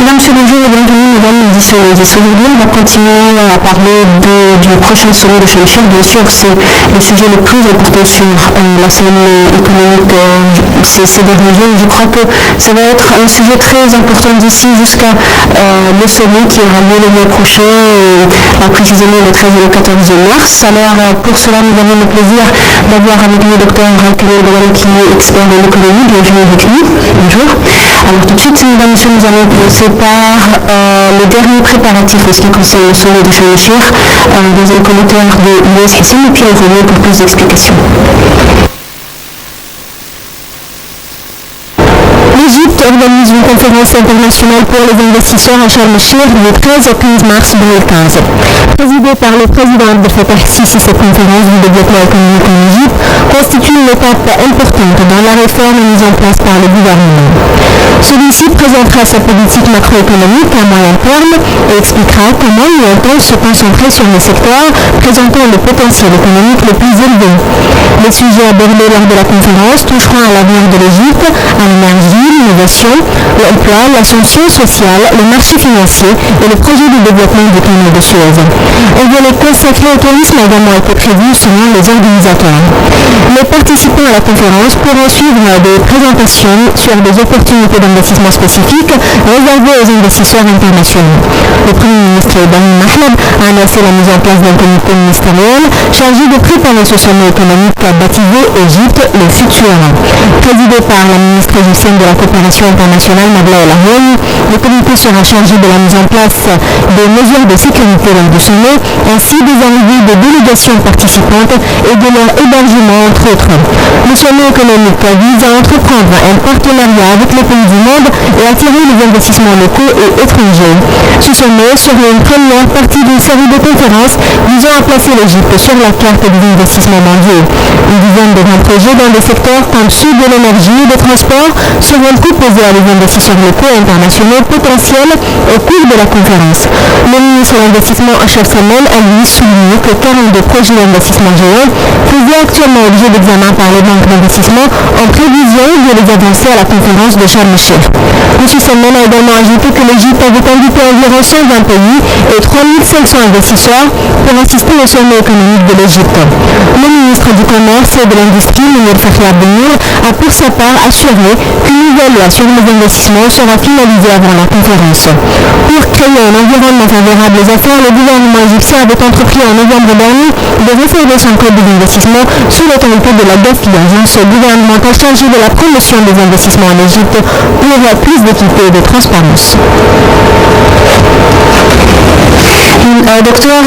Madame Chéléger est bienvenue, mesdames les dissolutions. Aujourd'hui, on va continuer à parler du prochain sommet de Sharm el-Sheikh. Bien sûr, c'est le sujet le plus important sur la scène économique ces derniers jours. Je crois que ça va être un sujet très important d'ici jusqu'à le sommet qui aura lieu le mois prochain, précisément le 13 et le 14 mars. Alors, pour cela, nous avons le plaisir d'avoir avec nous le docteur Kamel Gawala, qui est expert en économie. Bienvenue avec nous. Bonjour. Alors, tout de suite, mesdames et messieurs, nous allons commencer par le dernier préparatif en ce qui concerne le sommet de Sharm el-Sheikh dans un commentaire de Louis Hassan, et puis on revient pour plus d'explications. L'Égypte organise une conférence internationale pour les investisseurs à Sharm el-Sheikh le 13 au 15 mars 2015. Présidée par le président Abdel Fattah el-Sisi, cette conférence du développement économique en Égypte constitue une étape importante dans la réforme mise en place par le gouvernement. Celui-ci présentera sa politique macroéconomique à moyen terme et expliquera comment il entend se concentrer sur les secteurs présentant le potentiel économique le plus élevé. Les sujets abordés lors de la conférence toucheront à l'avenir de l'Égypte, à l'énergie, l'innovation, l'emploi, l'ascension sociale, le marché financier et le projet de développement du canal de Suez. Un volet consacré au tourisme a également été prévu selon les organisateurs. Les participants à la conférence pourront suivre des présentations sur des opportunités d'investissement spécifiques réservées aux investisseurs internationaux. Le Premier ministre Ibrahim Mahmoud a annoncé la mise en place d'un comité ministériel chargé de préparer ce sommet économique baptisé Égypte le futur. Présidé par la ministre égyptienne de la coopération internationale Nabla El Aoun, le comité sera chargé de la mise en place des mesures de sécurité lors du sommet, ainsi des arrivées des délégations participantes et de leur hébergement entre autres. Le sommet économique vise à entreprendre un partenariat avec les pays du monde et attirer les investissements locaux et étrangers. Ce sommet sera une première partie d'une série de conférences visant à placer l'Égypte sur la carte des investissements mondiaux. Une dizaine de grands projets dans des secteurs comme ceux de l'énergie et des transports seront proposés à des investisseurs locaux et internationaux potentiels au cours de la conférence. Le ministre de l'Investissement Achraf Samen a lui souligné que 42 projets d'investissement géants faisaient actuellement objet d'examen par les banques d'investissement en prévision de les avancer à la conférence de Sharm el-Sheikh. M. Samen a également ajouté que l'Égypte avait invité environ 120 pays et 3500 investisseurs pour assister au sommet économique de l'Égypte. Le ministre du Commerce et de l'Industrie, Mounir Fakhri Abdel, a pour sa part assuré qu'une nouvelle loi sur les investissements sera finalisée avant la conférence. Pour créer un environnement favorable aux affaires, le gouvernement égyptien avait entrepris en novembre dernier de réformer son code des investissements sous l'autorité de la GAFI, agence gouvernementale chargée de la promotion des investissements en Égypte, pour plus d'équité et de transparence. Docteur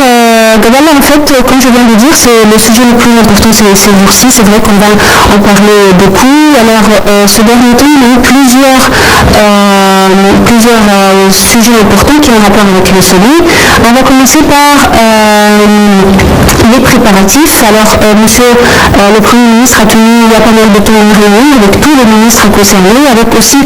Gawala, en fait, comme je viens de dire, c'est le sujet le plus important ces jours-ci. C'est vrai qu'on va en parler beaucoup. Alors, ce dernier temps, il y a eu plusieurs sujets importants qui ont rapport avec le sommet. On va commencer par les préparatifs. Alors, monsieur le Premier ministre a tenu il y a pas mal de temps une réunion avec tous les ministres concernés, avec aussi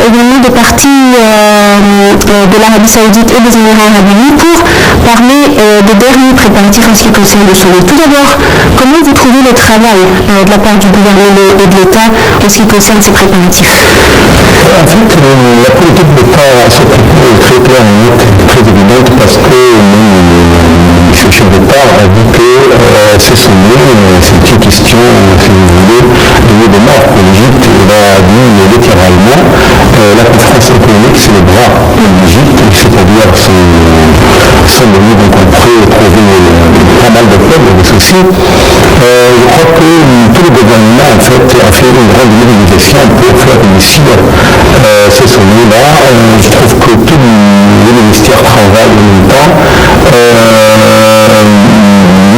également des parties de l'Arabie Saoudite et des Émirats Arabes Unis pour parler des derniers préparatifs en ce qui concerne le sommet. Tout d'abord, comment vous trouvez le travail de la part du gouvernement et de l'État en ce qui concerne ces préparatifs? En fait, la politique de l'État à ce propos est très claire et très évidente parce que le chef d'État a dit que ces sommets, c'est une question, si vous voulez, de vie de mort pour l'Égypte. Il a dit littéralement la conférence économique, c'est le bras de l'Égypte, c'est-à-dire son domaine donc on pourrait trouver pas mal de problèmes de soucis. Je crois que tout le gouvernement en fait a fait une grande mobilisation pour faire réussir ces sommets-là. Je trouve que tous les ministères travaillent en même temps.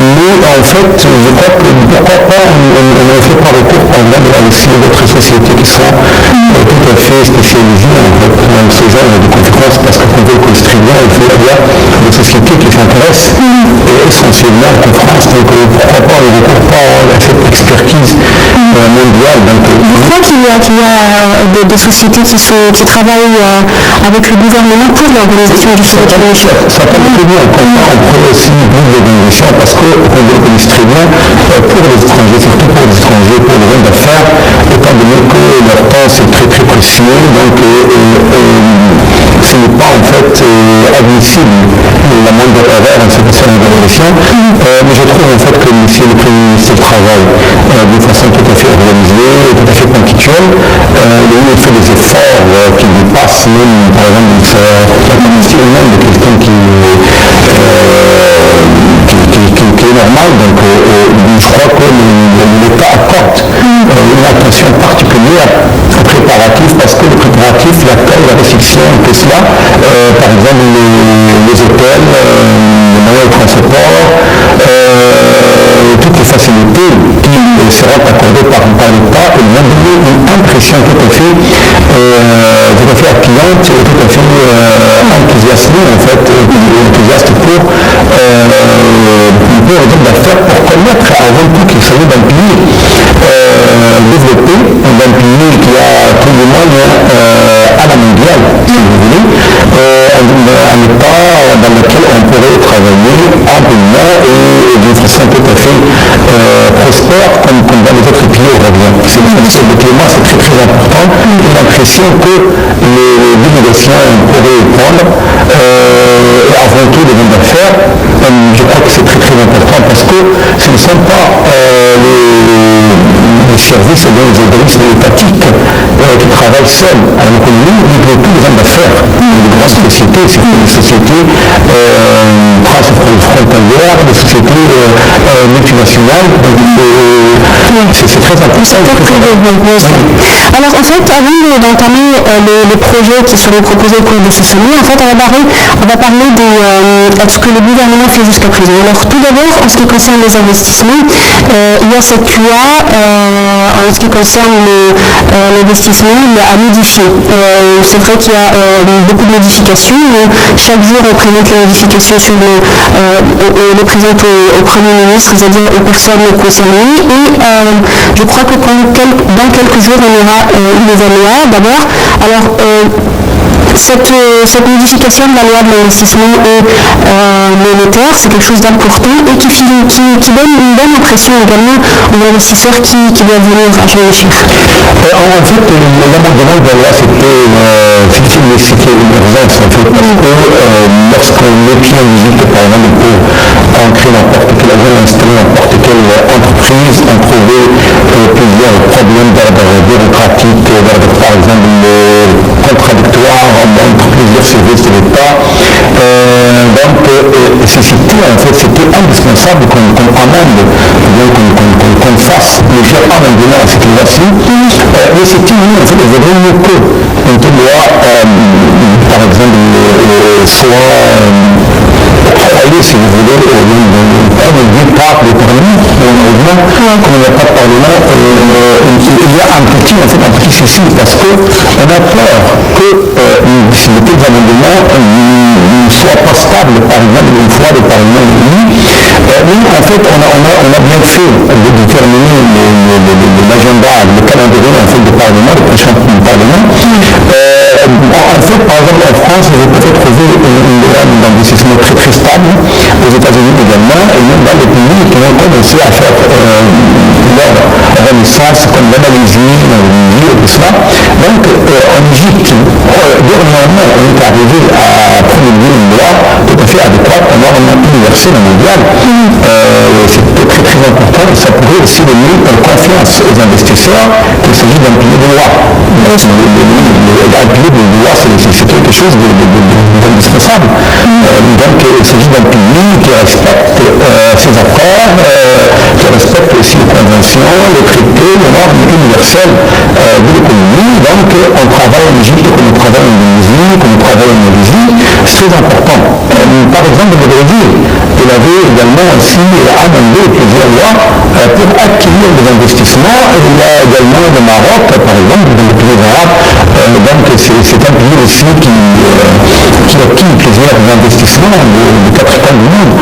Mais en fait, je crois que pourquoi pas, on ne fait pas recours quand même à aussi d'autres sociétés qui sont tout à fait spécialisées en fait, dans ce genre de conférences, parce qu'on veut construire bien, il faut y avoir des sociétés qui s'intéressent essentiellement à la conférence. Donc pourquoi pas, on ne recourt pas à cette expertise mondiale. Je crois qu'il y a des sociétés qui travaillent avec le gouvernement pour l'organisation du sommet. Ça peut être bien, on pourrait aussi beaucoup d'organisations parce qu'on organise très bien pour les étrangers, surtout pour les étrangers, pour les hommes d'affaires, étant donné que leur temps c'est très très précieux, donc ce n'est inadmissible la moindre erreur en ce qui concerne l'évaluation. Mais je trouve en fait que M. le Premier ministre travaille de façon tout à fait organisée, tout à fait ponctuelle. Il a fait des efforts qui dépassent même, par exemple, la commission même de quelqu'un qui est normal. Donc je crois que l'État accorde une attention particulière aux préparatifs, parce que le préparatif, la réflexion que cela, par exemple les hôtels, les moyens de transport, toutes les facilités qui seront accordées par l'État, et vont donner une impression tout à fait accueillante et tout à fait enthousiasmée en fait, enthousiaste pour d'affaires, pour connaître avant tout qu'il s'agit d'un pays développé, d'un pays qui a tous les moyens à la mondiale, si vous voulez, un État dans lequel on pourrait travailler amplement et d'une façon tout à fait prospère comme dans les autres pays européens. Le climat, c'est très très important. J'ai l'impression que les délégations pourraient prendre et avant tout les hommes d'affaires. Je crois que c'est très très important parce que ce ne sont pas les services et les organismes étatiques qui travaillent seuls à l'économie, mais tous les hommes d'affaires, les grandes sociétés, c'est des sociétés transfrontalières, des sociétés multinationales. C'est très important. Alors en fait, avant d'entamer les projets qui seront proposés au cours de ce sommet, en fait, on va parler de ce que le gouvernement fait jusqu'à présent. Alors tout d'abord, en ce qui concerne les investissements, il y a cette loi en ce qui concerne l'investissement à modifier. C'est vrai qu'il y a beaucoup de modifications. Chaque jour, on présente les modifications sur on les présente au Premier ministre, c'est-à-dire aux personnes concernées. Et je crois que dans quelques jours, on aura les aléas d'abord. Alors, cette modification de la loi de l'investissement monétaire, c'est quelque chose d'important et qui donne une bonne impression également aux investisseurs qui doivent venir réfléchir. En fait, l'amendement de la loi, c'était une urgence en fait, parce que lorsqu'on met pied en Égypte, par exemple, pour ancrer n'importe quelle agence, installer n'importe quelle entreprise, on trouvait plusieurs problèmes d'ordre bureaucratique, par exemple, contradictoires entre plusieurs services de l'État. Donc, c'était indispensable qu'on amende, qu'on fasse plusieurs amendements à cette loi-ci. Mais c'était en fait mieux que une loi, par exemple, soit octroyée, si vous voulez, par le Parlement. Malheureusement, comme il n'y a pas de Parlement, il y a un petit souci, parce qu'on a peur que les petits amendements ne soient pas stables, par exemple, une fois le Parlement réuni. Mais en fait, on a bien fait de déterminer l'agenda, le calendrier en fait, du Parlement, le prochain Parlement. En fait, par exemple, en France, vous pouvez trouver une loi d'investissement très très stable, aux États-Unis également, et même dans les pays qui ont commencé à faire leur renaissance, comme la Malaisie, et tout cela. Donc, en Égypte, dernièrement, on est arrivé à promulguer une loi tout à fait adéquate à norme universelle mondiale. C'est très très important et ça pourrait aussi donner confiance aux investisseurs qu'il s'agit d'un pilier de loi. Un pilier de loi, c'est quelque chose d'indispensable. Donc il s'agit d'un pilier qui respecte ses accords, qui respecte aussi les conventions, les traités, les normes universelles de l'économie. Donc on travaille en Égypte comme on travaille en Indonésie, comme on travaille en Malaisie, c'est très important. Par exemple, le Brésil, il avait également aussi amendé plusieurs lois pour acquérir des investissements. Il y a également le Maroc, par exemple, dans les pays arabes. Donc c'est un pays aussi qui acquit plusieurs investissements de 4 coins du monde.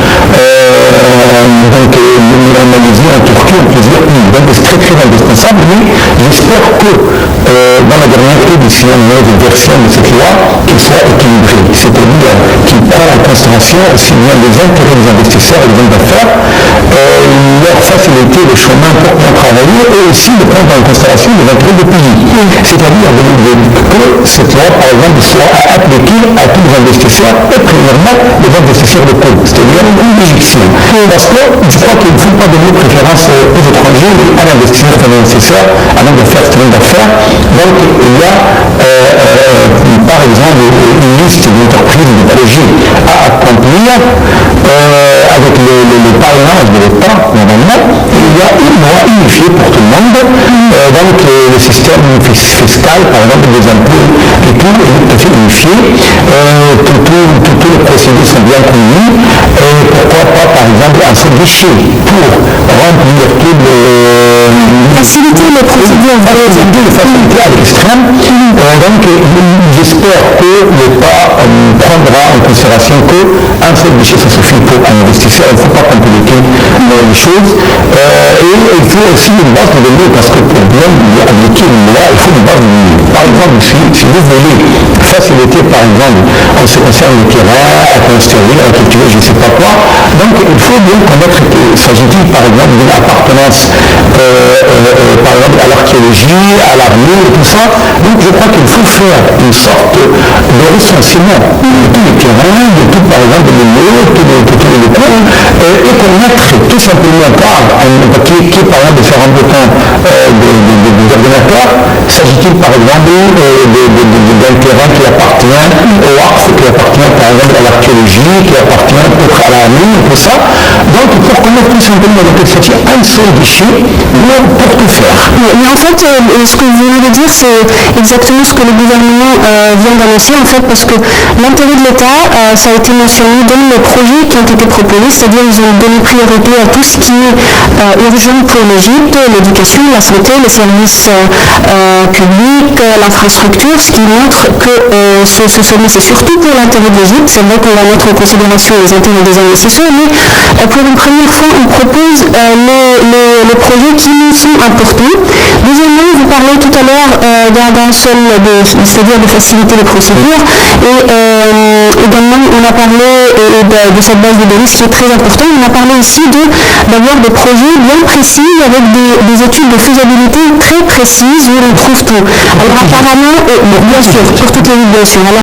Donc en Malaisie, en Turquie, en plusieurs pays. Donc c'est très très indispensable. Mais j'espère que dans la dernière édition, une version de cette loi, qu'il soit équilibré. C'est-à-dire qu'il prend en considération aussi bien les intérêts des investisseurs et des hommes d'affaires, leur faciliter le chemin pour bien travailler et aussi de prendre en considération les intérêts du pays. C'est-à-dire que cette loi, par exemple, soit appliquée à tous les investisseurs et premièrement les investisseurs locaux, c'est-à-dire les Égyptiens. Parce que je crois qu'il ne faut pas donner préférence aux étrangers mais à l'investisseur avant de faire ce genre d'affaires. Donc il y a par exemple une liste d'entreprises de projet à accomplir avec le parrainage de l'État normalement. Il y a une loi unifiée pour tout le monde. Donc le système fiscal, par exemple des impôts et tout est tout à fait unifié. Tous les procédés sont bien connus. Pourquoi pas par exemple un seul guichet pour remplir tout le faciliter les procédures, faciliter à l'extrême. Donc j'espère que l'État prendra en considération qu'un seul guichet ça suffit pour un investisseur. Il ne faut pas compliquer les choses. Et il faut aussi une base de données parce que pour bien appliquer une loi, il faut une base de données. Par exemple, si vous voulez faciliter par exemple en ce qui concerne le terrain, à construire, à cultiver, je ne sais pas quoi, donc il faut bien connaître, s'agit-il par exemple d'une appartenance par exemple à l'archéologie, à l'armure, tout ça. Donc je crois qu'il faut faire une sorte de recensement de tous les terrains, de tout par exemple les lieux, de tous les locaux, et connaître tout simplement par un papier qui est par exemple de faire un bouton des ordinateurs. S'agit-il par exemple d'un terrain qui appartient au WACF, qui appartient par exemple à l'archéologie, qui appartient peut-être à l'armure, tout ça. Donc pour connaître tout simplement le statut un seul guichet pour tout faire. Mais en fait, ce que vous venez de dire, c'est exactement ce que le gouvernement vient d'annoncer, en fait, parce que l'intérêt de l'État, ça a été mentionné dans les projets qui ont été proposés, c'est-à-dire ils ont donné priorité à tout ce qui est urgent pour l'Égypte, l'éducation, la santé, les services publics, l'infrastructure, ce qui montre que ce sommet, c'est surtout pour l'intérêt de l'Égypte. C'est vrai qu'on va mettre en considération les intérêts des investisseurs, mais pour une première fois, on propose les projets qui nous sont importants. Deuxièmement, vous parlez tout à l'heure d'un seul, c'est-à-dire de faciliter les procédures, et également on a parlé de cette base de données, ce qui est très important. On a parlé aussi d'avoir des projets bien précis avec des études de faisabilité très précises où on trouve tout. Alors apparemment, bien sûr, pour toutes les villes, bien sûr. Alors